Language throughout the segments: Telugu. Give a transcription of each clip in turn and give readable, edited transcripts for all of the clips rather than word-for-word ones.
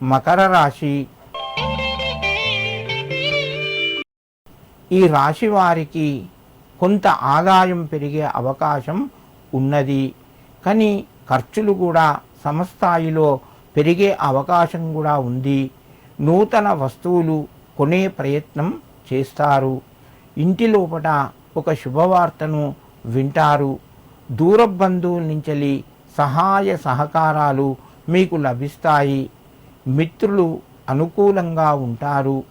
మకర రాశి. ఈ రాశి వారికి కొంత ఆదాయం పెరిగే అవకాశం ఉన్నది, కానీ ఖర్చులు కూడా సమస్థాయిలో పెరిగే అవకాశం కూడా ఉంది. నూతన వస్తువులు కొనే ప్రయత్నం చేస్తారు. ఇంటి లోపల ఒక శుభవార్తను వింటారు. దూర బంధువుల నుంచి సహాయ సహకారాలు మీకు లభిస్తాయి. మిత్రులు అనుకూలంగా ఉంటారు.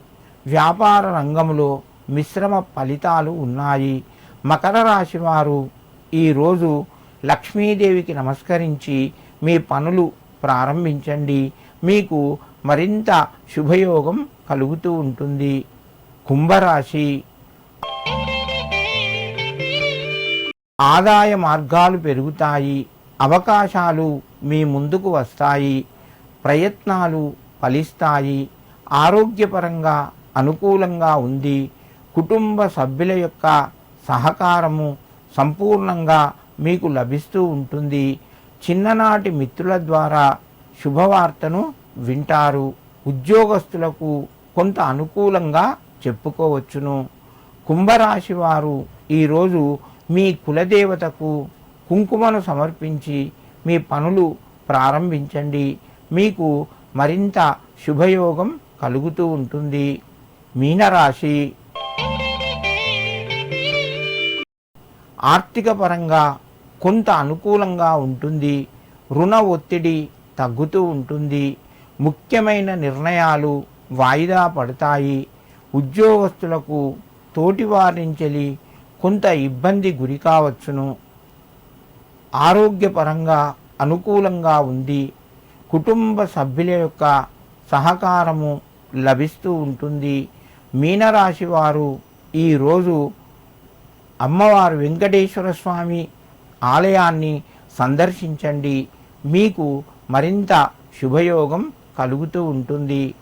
వ్యాపార రంగంలో మిశ్రమ ఫలితాలు ఉన్నాయి. మకర రాశి వారు ఈరోజు లక్ష్మీదేవికి నమస్కరించి మీ పనులు ప్రారంభించండి. మీకు మరింత శుభయోగం కలుగుతూ ఉంటుంది. కుంభరాశి. ఆదాయ మార్గాలు పెరుగుతాయి. అవకాశాలు మీ ముందుకు వస్తాయి. ప్రయత్నాలు ఫలిస్తాయి. ఆరోగ్యపరంగా అనుకూలంగా ఉంది. కుటుంబ సభ్యుల యొక్క సహకారము సంపూర్ణంగా మీకు లభిస్తూ ఉంటుంది. చిన్ననాటి మిత్రుల ద్వారా శుభవార్తను వింటారు. ఉద్యోగస్తులకు కొంత అనుకూలంగా చెప్పుకోవచ్చును. కుంభరాశి వారు ఈరోజు మీ కులదేవతకు కుంకుమను సమర్పించి మీ పనులు ప్రారంభించండి. మీకు మరింత శుభయోగం కలుగుతూ ఉంటుంది. మీనరాశి. ఆర్థిక పరంగా కొంత అనుకూలంగా ఉంటుంది. రుణ ఒత్తిడి తగ్గుతూ ఉంటుంది. ముఖ్యమైన నిర్ణయాలు వాయిదా పడతాయి. ఉద్యోగస్తులకు తోటివారి నుంచి కొంత ఇబ్బంది గురి కావచ్చును. ఆరోగ్యపరంగా అనుకూలంగా ఉంది. కుటుంబ సభ్యుల యొక్క సహకారము లభిస్తూ ఉంటుంది. మీనరాశి వారు ఈరోజు అమ్మవారు వెంకటేశ్వర స్వామి ఆలయాన్ని సందర్శించండి. మీకు మరింత శుభయోగం కలుగుతూ ఉంటుంది.